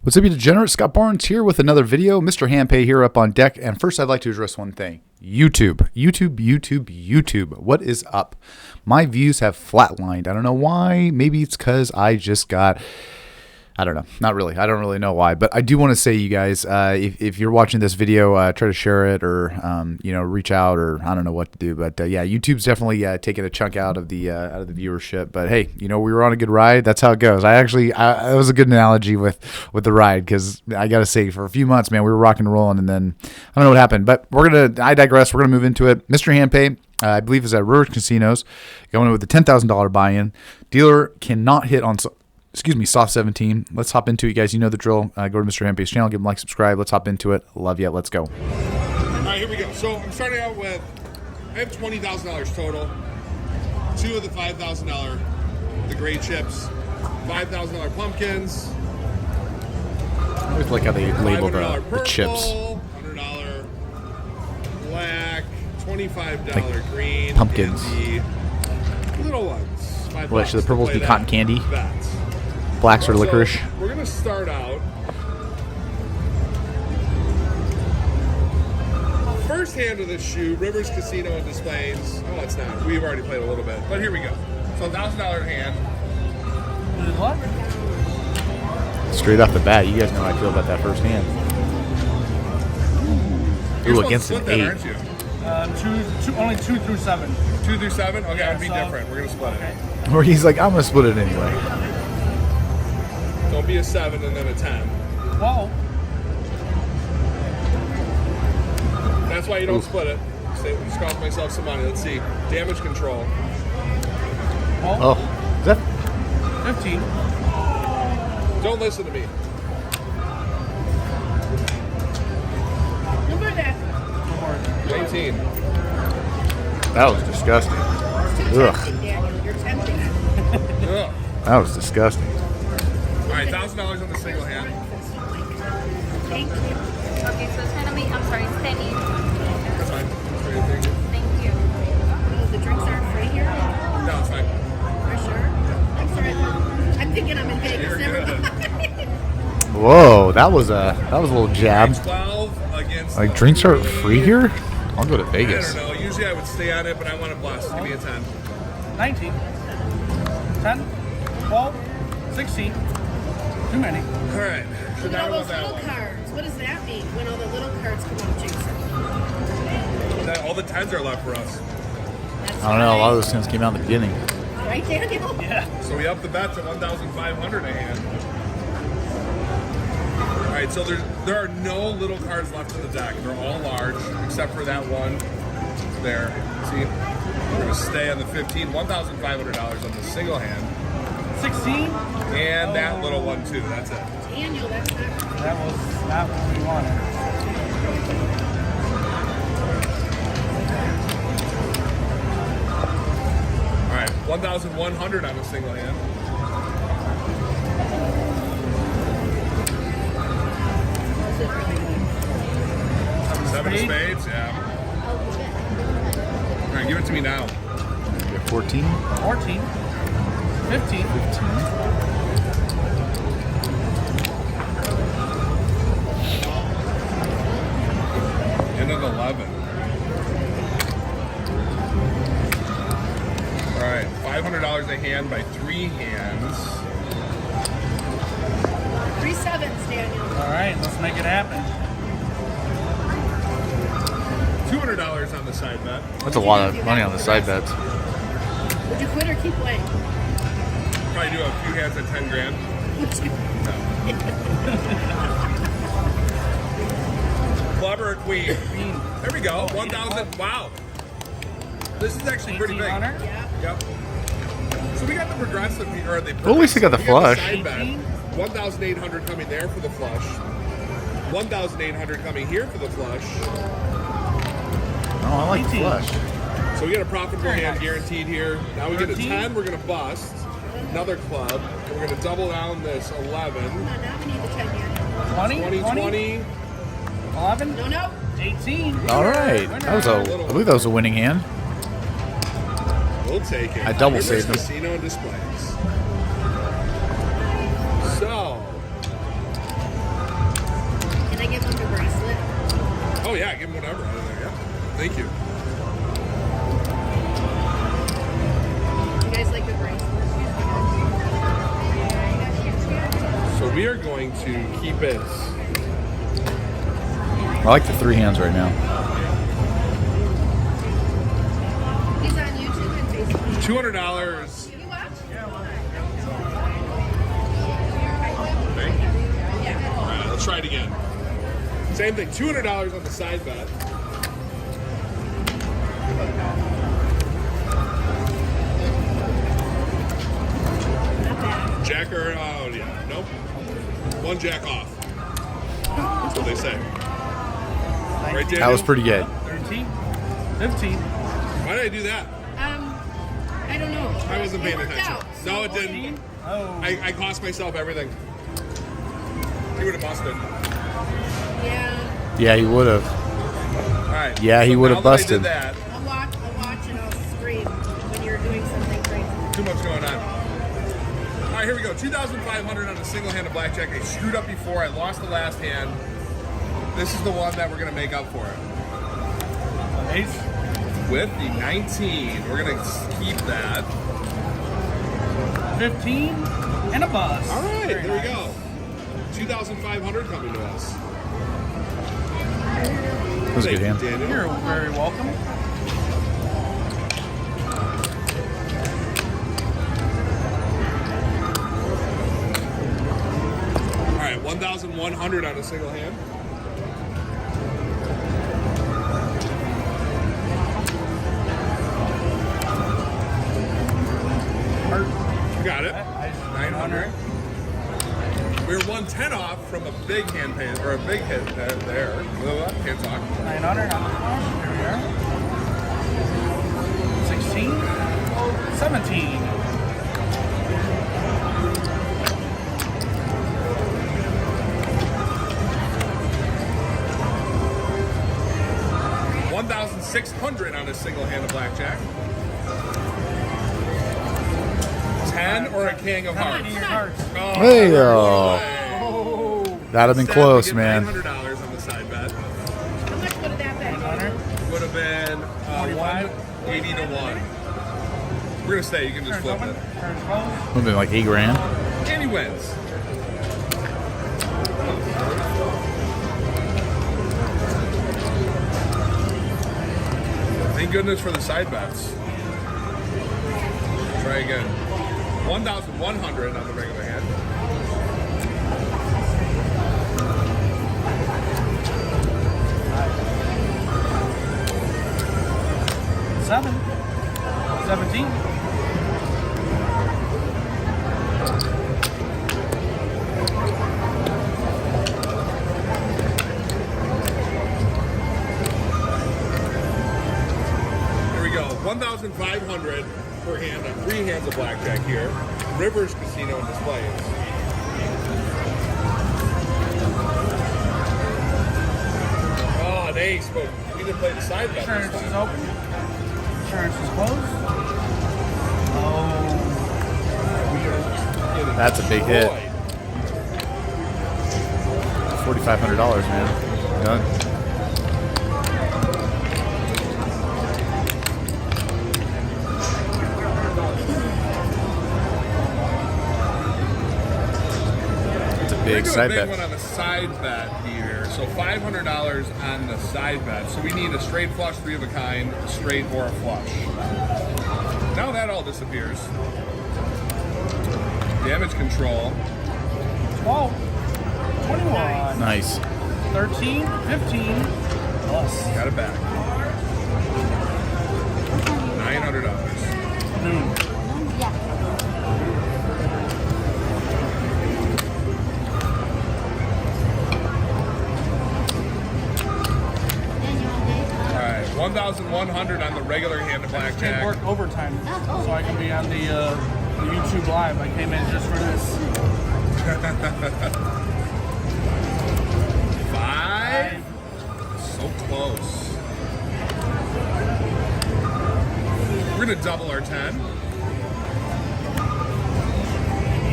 What's up, you degenerates? Scott Barnes here with another video. Mr. Handpay here up on deck. And first, I'd like to address one thing. YouTube. What is up? My views have flatlined. I don't know why. Maybe it's because I just got... I don't know. Not really. I don't really know why. But I do want to say, you guys, if you're watching this video, try to share it or, reach out, or I don't know what to do. But, yeah, YouTube's definitely taking a chunk out of the viewership. But, hey, we were on a good ride. That's how it goes. It was a good analogy with the ride, because I got to say, for a few months, man, we were rocking and rolling. And then I don't know what happened. But I digress. We're going to move into it. Mr. Handpay, I believe, is at Rivers Casinos, going with the $10,000 buy-in. Dealer cannot hit on... soft 17. Let's hop into it, guys. You know the drill. Go to Mr. Handpay's channel, give him a like, subscribe. Let's hop into it. Love ya. Let's go. All right, here we go. So I'm starting out with, I have $20,000 total. Two of the $5,000, the gray chips, $5,000 pumpkins. I always like how they label the chips. $100 black, $25 green. Pumpkins. And the little ones. Well, should the purples be cotton candy? Bets. Blacks are licorice. So we're going to start out. First hand of this shoe, Rivers Casino and Displays. Oh, it's not. We've already played a little bit. But here we go. So $1,000 hand. Straight off the bat, you guys know how I feel about that first hand. Ooh, against an 8. Aren't you? Only 2 through 7. 2 through 7? Okay, Yeah, it'd be different. We're going to split it. Or he's like, I'm going to split it anyway. Don't be a 7 and then a 10. Whoa. That's why you don't split it. Just cost myself some money. Let's see. Damage control. Oh, is that... 15. Don't listen to me. Number that. 19. That was disgusting. Ugh. Daniel. You're tempting. Ugh. That was disgusting. All right, $1,000 on the single hand. Thank you. Okay, so it's gonna be, I'm sorry, it's penny. That's fine. Thank you. Oh, the drinks aren't free here? No, it's fine. For sure? I'm sorry. I'm thinking I'm in Vegas. You're Never good. mind. Whoa, that was a little jab. 12 against. Like, drinks are free here? I'll go to I Vegas. don't know. Usually I would stay on it, but I want to blast. Give me a 10. 19. 10. 12. 16. Too many. All right. So Look at now all about those that little one. cards. What does that mean when all the little cards come out, Jason? All the 10s are left for us. That's I don't know, a lot of right. those things came out in the beginning. Right, Daniel? Yeah. So we up the bet to 1,500 a hand. All right, so there are no little cards left in the deck. They're all large, except for that one there. See, we're gonna stay on the 15, $1,500 on the single hand, 16. and that little one too. That's it. Daniel, that's not right. That was not what we wanted. All right, 1,100 on the single hand. Seven of spades, yeah. All right, give it to me now. 14? 14. 15. 15. And an 11. All right, $500 a hand by 3 hands. 3 sevens, Daniel. All right, let's make it happen. $200 on the side bet. That's a lot of money on the side bets. Would you quit or keep playing? Probably do a few hands at 10 grand. Would you? Clever queen. There we go. 1,000. Wow. This is actually pretty big. 1800. Yeah. Yep. So we got the progressive here, or the Well, at least we got the flush. side bet. 1,800 coming there for the flush. 1,800 coming here for the flush. Oh, I like the 18. flush. So we get a profitable hand guaranteed here. Now we get a 13. 10, we're going to bust. Another club. And we're going to double down this 11. Come on, now we need the 10 Daniel. 20. 20. 11. No, no. 18. All right. That was I believe that was a winning hand. We'll take it. I double Rivers saved him. Casino and Displays. So, give him whatever out of there. Yeah. Thank you. You guys like the bracelets? So we are going to keep it. I like the three hands right now. He's on YouTube and Facebook. $200. You watch? Thank you. All right, let's try it again. Same thing. $200 on the side bet. Jack or yeah, nope. One jack off. That's what they say. Right, Daniel? That was pretty good. 13, 15, Why did I do that? I don't know. I wasn't paying It worked attention. out. No, it 14. didn't. Oh. I cost myself everything. He would have busted. Yeah. Yeah, he would have. All right. Yeah, he so would now have that I busted. did that. I'll watch and I'll scream when you're doing something crazy. Too much going on. All right, here we go. 2,500 on a single-handed blackjack. I screwed up before. I lost the last hand. This is the one that we're going to make up for it. Ace. With the 19, we're going to keep that. 15 and a bus. All right, Very there we nice. go. 2,500 coming to us. That was a good hand. Daniel. You're very welcome. All right, 1,100 on a single hand. You got it. 900. We were 110 off from a big hand pay, or a big hit there. Can't talk. 900 on the flush. Here we are. 16, 17. $1,600 on a single hand of blackjack. 10 or a king of hearts. King of hearts. Oh, Hey, boy. That'd have been Instead, close, we get man. $900 on the side bet. How much would that bet? 100. Would have been 180 to 1. We're gonna stay. You can just Turns flip open. it. Turns closed. Would have been like $8,000. And he wins. Thank goodness for the side bets. Try again. 1,100 on the regular hand. Seven. 17. Here we go. 1,500 per hand on 3 hands of blackjack here. Rivers Casino and Displays. Oh, an ace, but we didn't play the side bet Insurance this is time. open. Insurance is closed. Oh. That's a big hit. Boy. $4,500, man. Done. It's a We're big doing side a big bet. one on the side bet here. So $500 on the side bet. So we need a straight flush, 3 of a kind, a straight or a flush. Now that all disappears. Damage control. 12. 21. Nice. 13. 15. Plus. Got it back. $900. Noon. All right, 1,100 on the regular hand of Can't blackjack. work overtime, so I can be on the YouTube live. I came in just for this. 5. So close. We're gonna double our 10.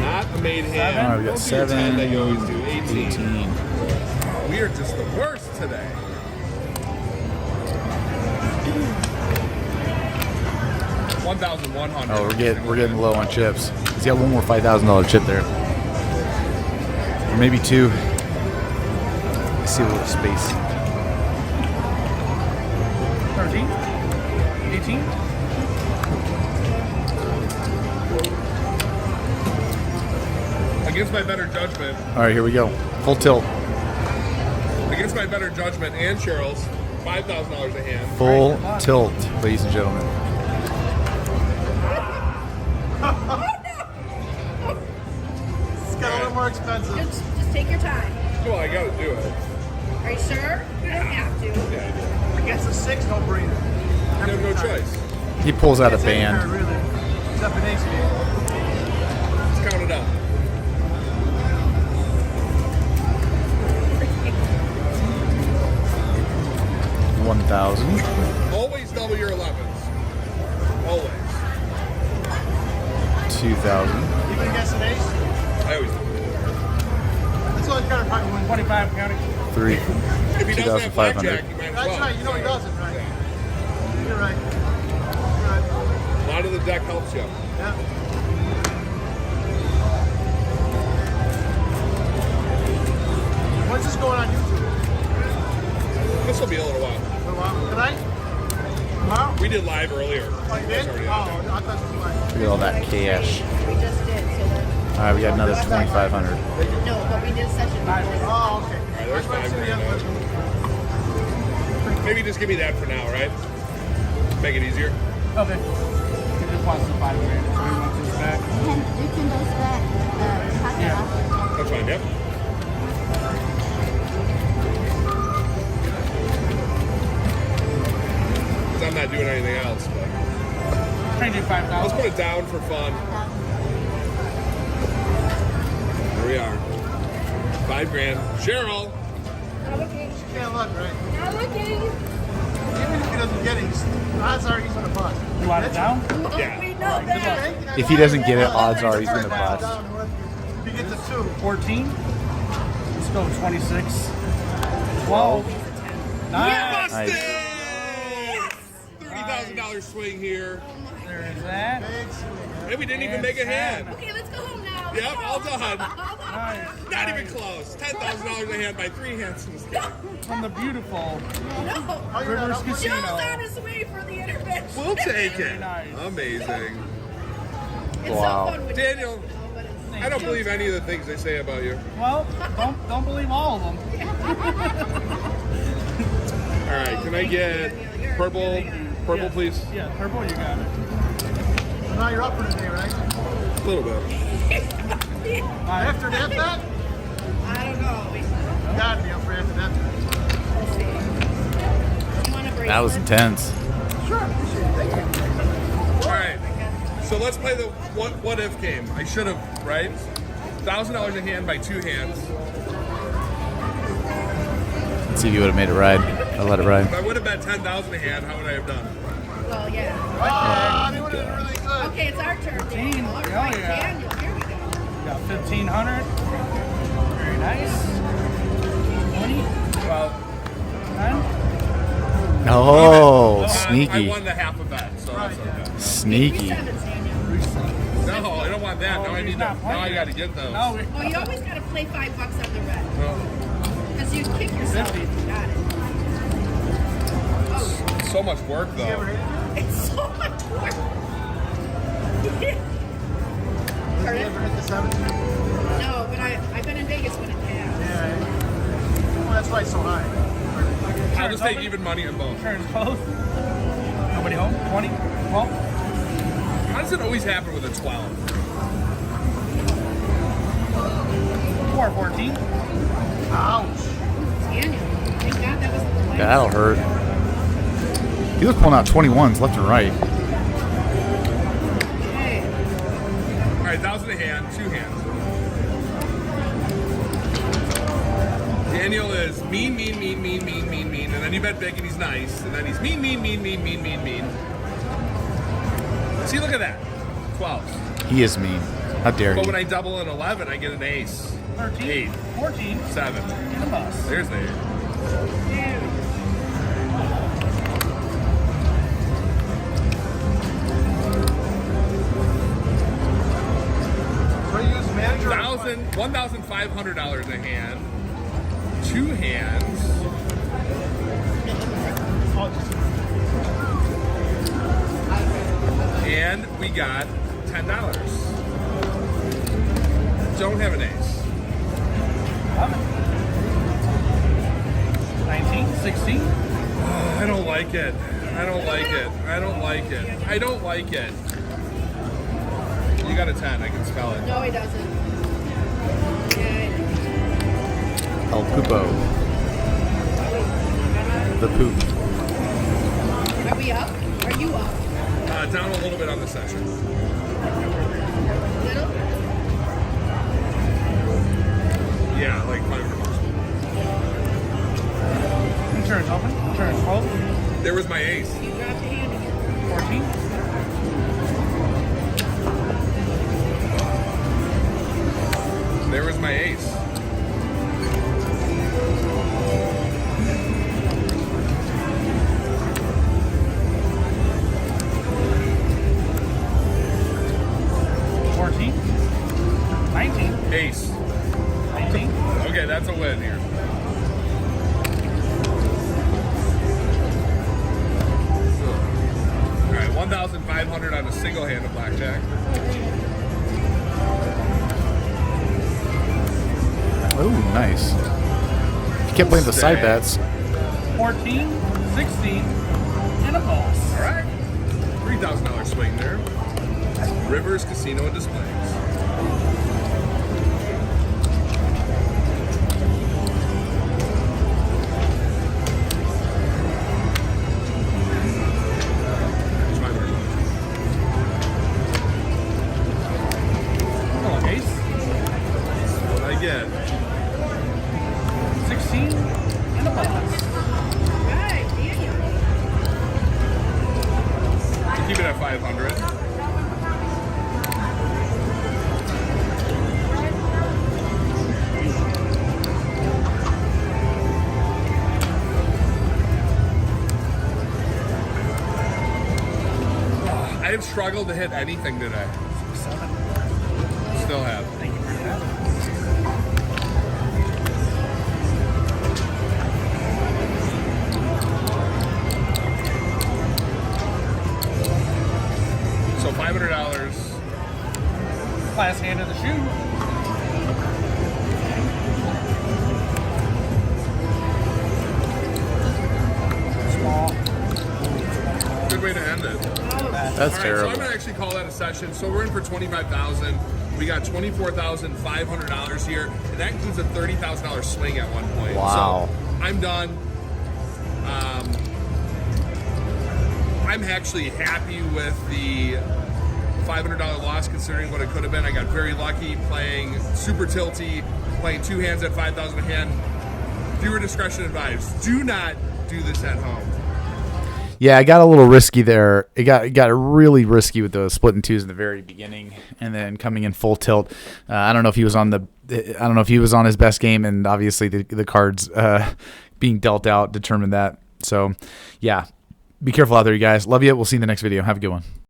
Not a made hand. All right, we got Don't do your 10 7, that you always do. 18. 18. We are just the worst today. 1,100. Oh, we're getting low on chips. He's got one more $5,000 chip there, or maybe two. Let's see a little space. 13, 18. Against my better judgment, All right, here we go. Full tilt. against my better judgment and Cheryl's, $5,000 a hand. Full tilt, ladies and gentlemen. It's got a little more expensive. Just take your time. Well, I gotta do it. Are you sure? You don't have to. Yeah, Against the 6, no brainer. I do. You have no choice. He pulls out a It's anywhere, band. really. Except an ace game. Let's count it up. $1,000, Always double your 11s. Always. $2,000, Even against an ace, I always do. that's all you gotta probably win. 25 county. $3,000, If he doesn't have 2,500. blackjack, you might as well. That's right, you know he doesn't, right? Yeah. You're right. You're right. A lot of the deck helps you. Yeah. When's this going on YouTube? This will be a little while. For a while. Tonight? Tomorrow? We did live earlier. Oh, you That's did? already Oh, out there. I thought it was like. Look at all that cash. We just did, so then. All right, we got another 2,500. No, but we did such a Oh, okay. All right, there's That's what I $5 see, grand. Maybe just give me that for now, right? Make it easier. Okay. He just wants the 5 grand, so he wants his back. You can those back. Yeah. That's fine, yep. Because I'm not doing anything else, but Trying to do let's 5,000. put it down for fun. Here we are. 5 grand. Cheryl! Can't look, right? Not looking. Even if he doesn't get it, odds are he's gonna bust. You want it down? Yeah. We know that. If he doesn't get it, odds are he's gonna bust. If he gets a 2. 14. Let's go 26. 12. Nice. Busted! $30,000 swing here. There is that. Big swing. And we didn't even make a hand. Okay, let's go home now. Yep, all done. Nice. Not even close. $10,000 a hand by 3 hands in this game. From the beautiful No. Oh, you're not Rivers up with Casino. Joe's on his way for the intervention. We'll take it. nice. Amazing. It's Wow. so fun with Daniel, but it's I don't believe any of the things they say about you. Well, don't believe all of them. All right, can I get purple, Yeah. please? Yeah, purple, you got it. So now you're up for the day, right? A little bit. After that bet? I don't know. You gotta be up for after that bet. We'll see. You want a bracelet? That was intense. Sure, appreciate it. Thank you. All right, so let's play the what if game. I should have, right? $1,000 a hand by 2 hands. Let's see if you would have made it ride. I let it ride. If I would have bet 10,000 a hand, how would I have done? Well, yeah. Ah, they would have been really good. Okay, it's our turn. Daniel. All Oh, right, yeah. Daniel. Here we go. Got 1,500. Very nice. 20. Well, 10. Oh, I sneaky. won the half a bet, so that's okay. Sneaky. 7, Daniel. No, I don't want that. Now I need to. Now I got to get those. No, Oh, you always got to play $5 on the red. Well, Because you kick yourself if you got it. Oh, so much work You ever though. hit it? it's so much work. Did you ever hit the 7? No, but I've been in Vegas when it has. Yeah. Well, that's why it's so high. I'll just take even money on both. turns both. Nobody home? 20? 12? How does it always happen with a 12? 4, 14. Ouch. Daniel. Thank God that was the last. That'll hurt. He was pulling out 21s left and right. Okay. All right, 1,000 a hand, 2 hands. Daniel is mean, and then you bet big and he's nice, and then he's mean. See, look at that. 12. He is mean. How dare But when he? I double an 11, I get an ace. 13. 8, 14. 7. In the bus. There's the 8. $1,500 a hand. 2 hands. And we got $10. Don't have an ace. 19, 16. I don't like it. I don't like it. I don't like it. I don't like it. You got a 10. I can spell it. No, he doesn't. Yeah. El Pupo. The poop. Are we up? Are you up? Down a little bit on the session. Little? Yeah, like $500. Insurance open. Insurance closed. There was my ace. You dropped your hand again. 14. There was my ace. Ace. 19. Okay, that's a win here. All right, 1,500 on a single hand of blackjack. Oh, nice. You kept playing the side bets. 14, 16, and a boss. All right, $3,000 swing there. Rivers Casino and Displays. Oh, ace. What I get? 16, and a boss. Right, Daniel. Keep it at 500. I have struggled to hit anything today. 7. Still have. Thank you for that. So $500. Last hand of the shoe. Small. Good way to end it. That's All right, so terrible. I'm gonna actually call that a session. So we're in for 25,000. We got $24,500 here, and that includes a $30,000 swing at one point. Wow. So I'm done. I'm actually happy with the $500 loss considering what it could have been. I got very lucky playing super tilty, playing 2 hands at 5,000 a hand. Viewer discretion advised. Do not do this at home. Yeah, I got a little risky there. It got really risky with the split in twos in the very beginning, and then coming in full tilt. I don't know if he was on his best game, and obviously the cards being dealt out determined that. So, yeah, be careful out there, you guys. Love you. We'll see you in the next video. Have a good one.